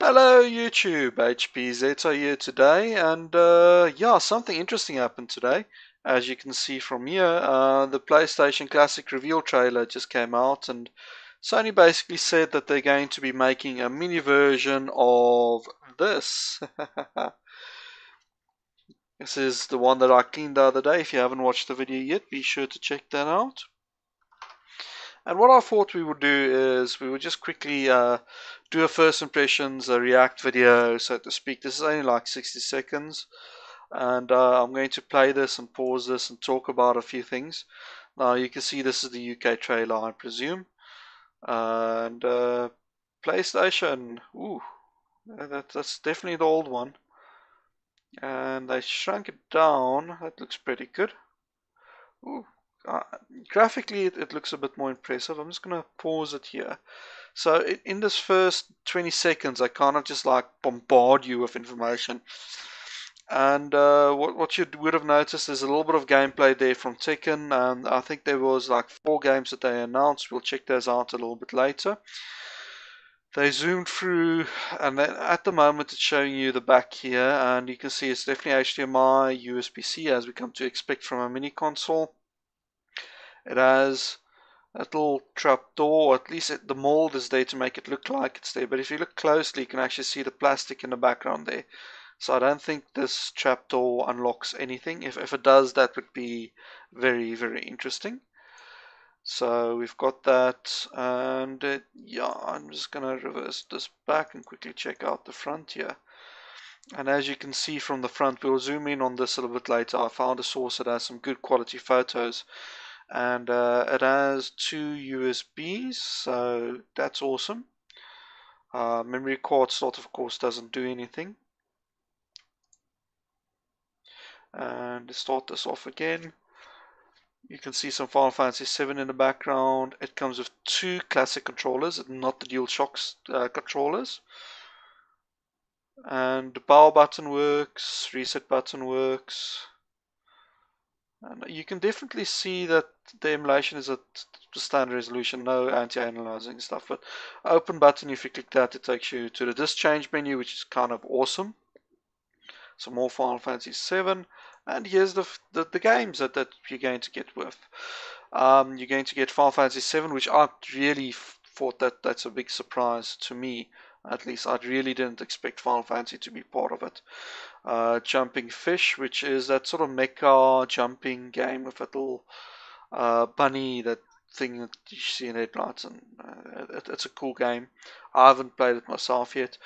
Hello YouTube, HPZ here today, and yeah, something interesting happened today. As you can see from here, the PlayStation Classic reveal trailer just came out, and Sony basically said that they're going to be making a mini version of this. This is the one that I cleaned the other day. If you haven't watched the video yet, be sure to check that out. And what I thought we would do is we would just quickly do a first impressions, a react video, so to speak. This is only like 60 seconds. And I'm going to play this and pause this and talk about a few things. Now you can see this is the UK trailer, I presume. And PlayStation, ooh, that's definitely the old one. And they shrunk it down. That looks pretty good. Ooh, uh, graphically it looks a bit more impressive. I'm just going to pause it here. So in this first 20 seconds, I kind of just like bombard you with information. And what you would have noticed is a little bit of gameplay there from Tekken. And I think there was like 4 games that they announced. We'll check those out a little bit later. They zoomed through, and then at the moment it's showing you the back here, and you can see it's definitely HDMI, USB-C, as we come to expect from a mini console. It has a little trap door, at least the mold is there to make it look like it's there, but if you look closely you can actually see the plastic in the background there. So I don't think this trapdoor unlocks anything. If it does, that would be very, very interesting. So we've got that, and yeah, I'm just gonna reverse this back and quickly check out the front here. And as you can see from the front, we'll zoom in on this a little bit later. I found a source that has some good quality photos, and it has 2 USBs, so that's awesome. Memory card slot, of course, doesn't do anything. And to start this off again, you can see some Final Fantasy VII in the background. It comes with 2 classic controllers, not the DualShock controllers. And the power button works, reset button works. And you can definitely see that the emulation is at the standard resolution, no anti-aliasing stuff. But open button, if you click that, it takes you to the disc change menu, which is kind of awesome. Some more Final Fantasy VII. And here's the games that you're going to get with. You're going to get Final Fantasy VII, which I really thought that's a big surprise to me. At least I really didn't expect Final Fantasy to be part of it. Jumping Fish, which is that sort of mecha jumping game with a little bunny, that thing that you see in headlights, and it's a cool game. I haven't played it myself yet.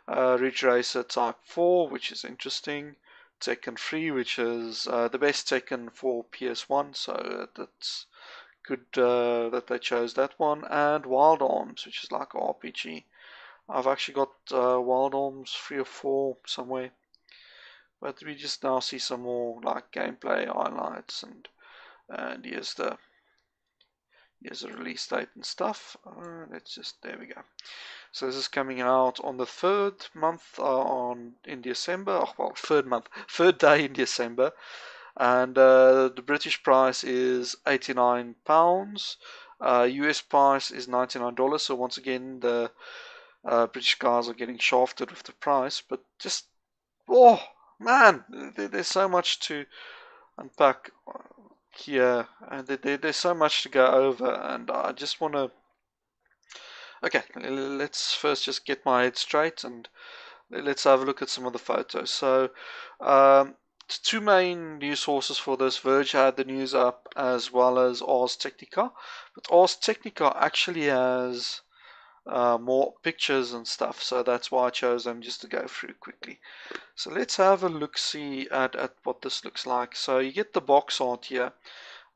Ridge Racer Type 4, which is interesting. Tekken 3, which is the best Tekken for PS1, so that's good that they chose that one. And Wild Arms, which is like an RPG. I've actually got Wild Arms 3 or 4 somewhere. But we just now see some more like gameplay highlights, and here's the release date and stuff. Let's just, there we go. So this is coming out on the 3rd month in December. Oh, well, 3rd month, 3rd day in December, and the British price is £89. US price is $99. So once again, the British guys are getting shafted with the price, but just oh man, there's so much to unpack here, and there's so much to go over, and I just want to. Okay, let's first just get my head straight, and let's have a look at some of the photos. So, 2 main news sources for this. Verge had the news up, as well as Ars Technica, but Ars Technica actually has more pictures and stuff, so that's why I chose them just to go through quickly. So let's have a look-see at what this looks like. So you get the box art here,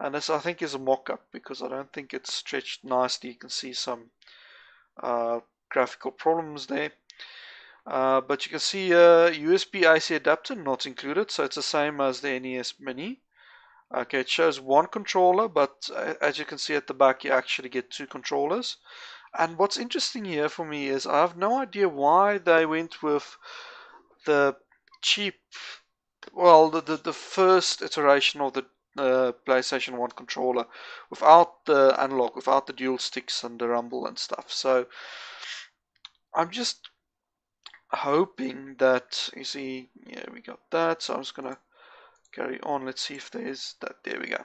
and this I think is a mock-up because I don't think it's stretched nicely. You can see some graphical problems there. But you can see USB AC adapter not included, so it's the same as the NES Mini. Okay, it shows 1 controller, but as you can see at the back, you actually get 2 controllers. And what's interesting here for me is I have no idea why they went with the cheap, well, the first iteration of the PlayStation 1 controller without the analog, without the dual sticks and the rumble and stuff. So I'm just hoping that, you see, yeah, we got that. So I'm just gonna carry on. Let's see if there's that. There we go.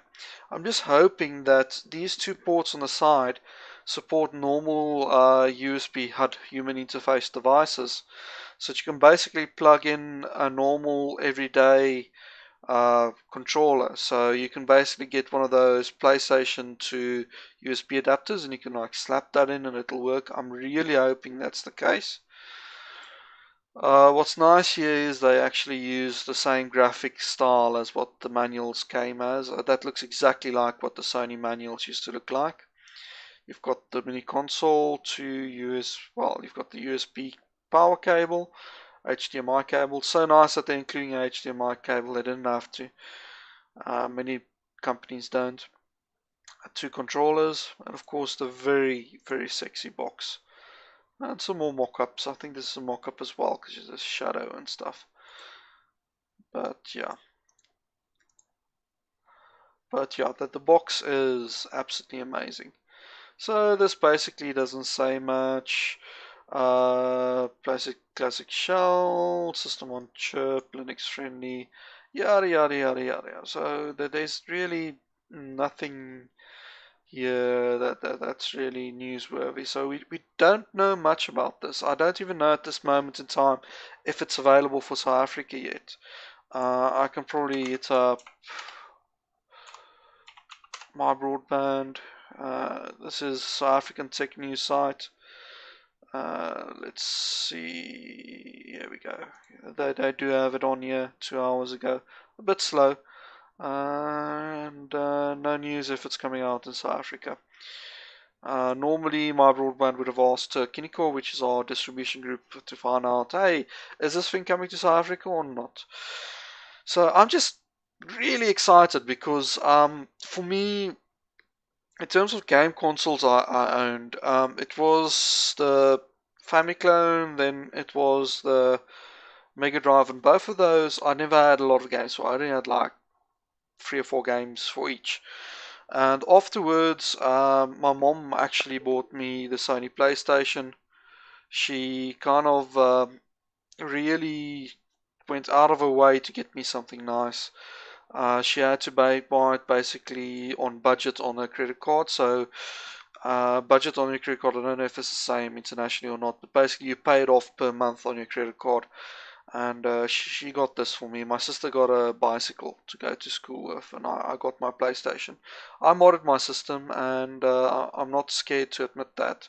I'm just hoping that these two ports on the side support normal USB HUD human interface devices, so that you can basically plug in a normal everyday controller. So you can basically get one of those PlayStation to USB adapters and you can like slap that in and it'll work. I'm really hoping that's the case. What's nice here is they actually use the same graphic style as what the manuals came as. That looks exactly like what the Sony manuals used to look like. You've got the mini console to well, you've got the USB power cable, HDMI cable. So nice that they're including an HDMI cable. They didn't have to. Many companies don't. Two controllers, and of course the very, very sexy box. And some more mock-ups. I think this is a mock-up as well because there's a shadow and stuff. But yeah. That the box is absolutely amazing. So this basically doesn't say much. Classic shell, system on chip, Linux friendly, yada yada yada yada. So there's really nothing here that's really newsworthy. So we don't know much about this. I don't even know at this moment in time if it's available for South Africa yet. I can probably hit up my broadband. This is South African tech news site. Let's see. Here we go. They do have it on here 2 hours ago. A bit slow. And no news if it's coming out in South Africa. Normally, my broadband would have asked Kiniko, which is our distribution group, to find out, hey, is this thing coming to South Africa or not? So I'm just really excited because for me, in terms of game consoles I owned, it was the Famiclone, then it was the Mega Drive, and both of those I never had a lot of games for. I only had like 3 or 4 games for each. And afterwards, my mom actually bought me the Sony PlayStation. She kind of really went out of her way to get me something nice. She had to buy it basically on budget on her credit card. So, budget on your credit card, I don't know if it's the same internationally or not, but basically you pay it off per month on your credit card. And she got this for me. My sister got a bicycle to go to school with, and I got my PlayStation. I modded my system, and I'm not scared to admit that.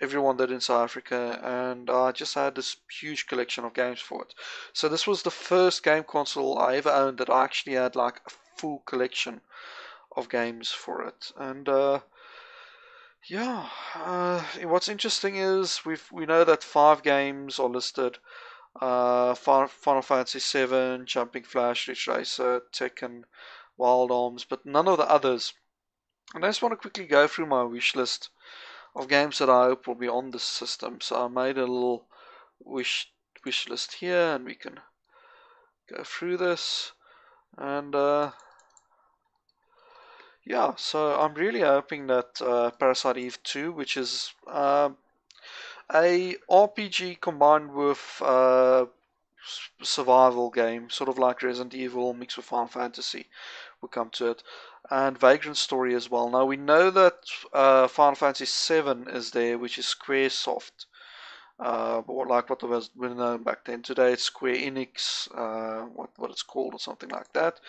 Everyone did in South Africa, and I just had this huge collection of games for it. So this was the first game console I ever owned that I actually had like a full collection of games for it. And yeah, what's interesting is we know that 5 games are listed. Final Fantasy VII, Jumping Flash, Ridge Racer, Tekken, Wild Arms, but none of the others. And I just want to quickly go through my wish list of games that I hope will be on this system. So I made a little wish list here, and we can go through this. And yeah, so I'm really hoping that Parasite Eve 2, which is a RPG combined with survival game, sort of like Resident Evil mixed with Final Fantasy. We'll come to it. And Vagrant Story as well. Now we know that Final Fantasy VII is there, which is Squaresoft. Like what was known back then. Today it's Square Enix, what it's called or something like that.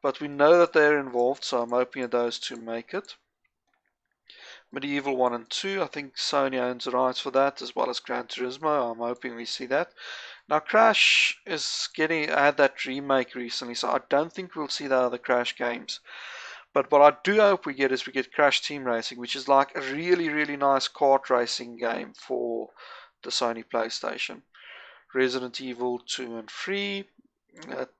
But we know that they're involved, so I'm hoping that those two make it. Midieval 1 and 2, I think Sony owns the rights for that, as well as Gran Turismo. I'm hoping we see that. Now Crash is had that remake recently, so I don't think we'll see the other Crash games. But what I do hope we get Crash Team Racing, which is like a really, really nice kart racing game for the Sony PlayStation. Resident Evil 2 and 3,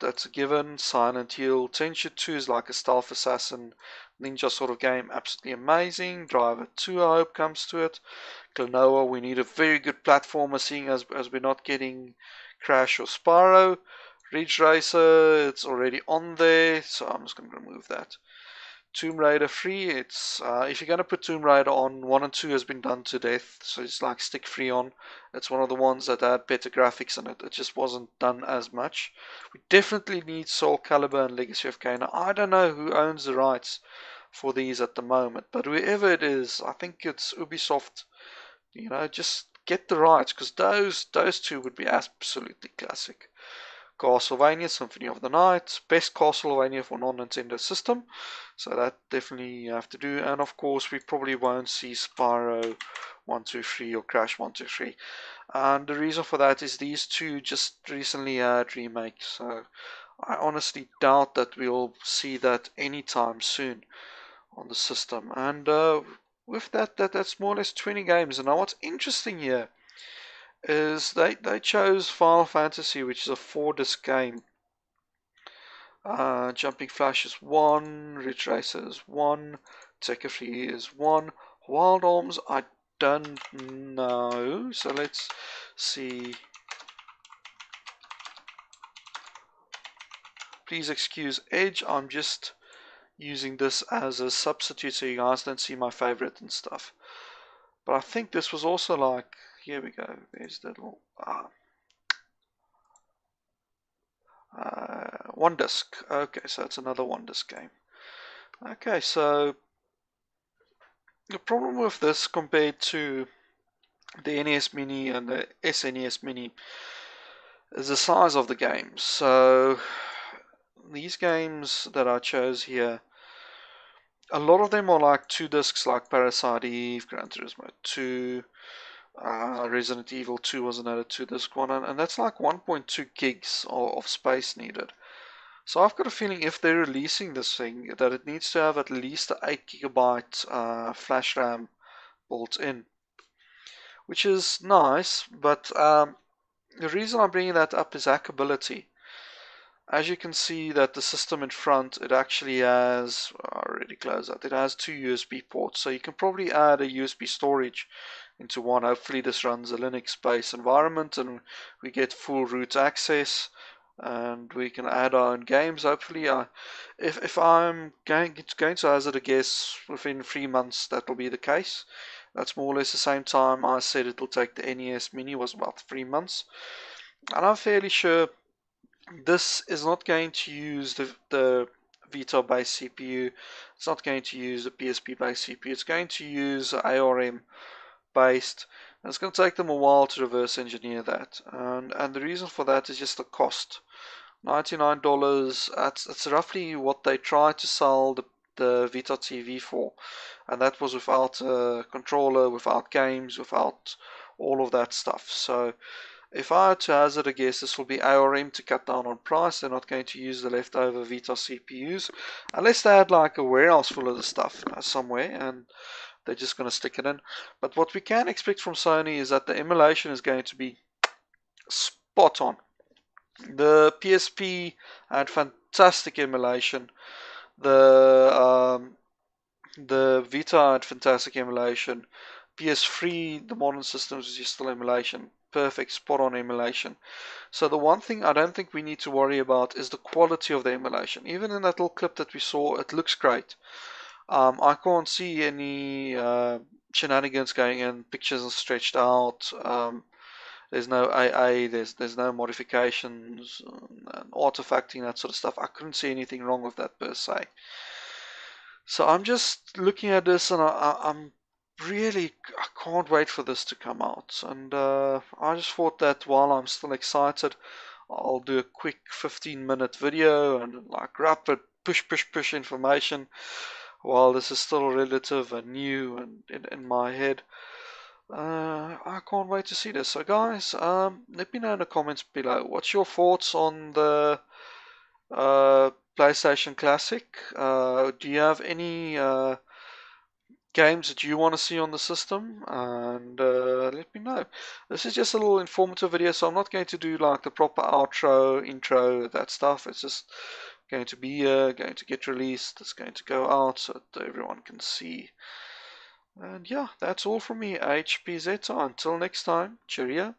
that's a given. Silent Hill. Tenchu 2 is like a stealth assassin ninja sort of game. Absolutely amazing. Driver 2 I hope comes to it. Klanoa, we need a very good platformer, seeing as we're not getting Crash or Spyro. Ridge Racer, it's already on there, so I'm just going to remove that. Tomb Raider free. It's if you're going to put Tomb Raider on, 1 and 2 has been done to death, so it's like stick free on. It's one of the ones that had better graphics in it. It just wasn't done as much. We definitely need Soul Calibur and Legacy of Kain. I don't know who owns the rights for these at the moment, but whoever it is, I think it's Ubisoft. You know, just get the rights, because those two would be absolutely classic. Castlevania Symphony of the Night, best Castlevania for non-Nintendo system, so that definitely you have to do. And of course we probably won't see Spyro 123 or Crash 123, and the reason for that is these two just recently had remakes, so I honestly doubt that we'll see that anytime soon on the system. And with that's more or less 20 games. And now what's interesting here is they chose Final Fantasy, which is a 4-disc game. Jumping Flash is 1, Ridge Racer is 1, Tekken 3 is 1, Wild Arms I don't know, so let's see. Please excuse Edge, I'm just using this as a substitute so you guys don't see my favorite and stuff. But I think this was also like, here we go, there's the little, 1 disc. Okay, so it's another 1 disc game. Okay, so the problem with this compared to the NES Mini and the SNES Mini is the size of the games. So these games that I chose here, a lot of them are like 2 discs, like Parasite Eve, Gran Turismo 2, Resident Evil 2 was another 2-disc one, and that's like 1.2 gigs of space needed. So I've got a feeling if they're releasing this thing, that it needs to have at least an 8 GB flash RAM built in, which is nice. But the reason I'm bringing that up is hackability. As you can see that the system in front, it actually has, I already closed that, it has 2 USB ports, so you can probably add a USB storage into one. Hopefully this runs a Linux based environment and we get full root access and we can add our own games. Hopefully if I'm going to hazard a guess, within 3 months that will be the case. That's more or less the same time I said it will take the NES Mini, was about 3 months, and I'm fairly sure this is not going to use the Vita based CPU, it's not going to use the PSP based CPU, it's going to use ARM based, and it's going to take them a while to reverse engineer that, and the reason for that is just the cost. $99, that's roughly what they tried to sell the Vita TV for, and that was without a controller, without games, without all of that stuff. So if I had to hazard a guess, this will be ARM to cut down on price. They're not going to use the leftover Vita CPUs unless they had like a warehouse full of the stuff somewhere and they're just going to stick it in. But what we can expect from Sony is that the emulation is going to be spot on. The PSP had fantastic emulation. The Vita had fantastic emulation. PS3, the modern systems is just still emulation. Perfect, spot on emulation. So the one thing I don't think we need to worry about is the quality of the emulation. Even in that little clip that we saw, it looks great. I can't see any shenanigans going in. Pictures are stretched out. There's no AA. There's no modifications and artifacting, that sort of stuff. I couldn't see anything wrong with that per se. So I'm just looking at this and I'm really, I can't wait for this to come out. And I just thought that while I'm still excited, I'll do a quick 15-minute video and like rapid push information while this is still relative and new and in my head. I can't wait to see this. So guys, let me know in the comments below, what's your thoughts on the PlayStation Classic? Do you have any games that you want to see on the system? And let me know. This is just a little informative video, so I'm not going to do like the proper outro, intro, that stuff. It's just going to be going to get released. It's going to go out so that everyone can see. And yeah, that's all from me, HPZ. Until next time, cheerio.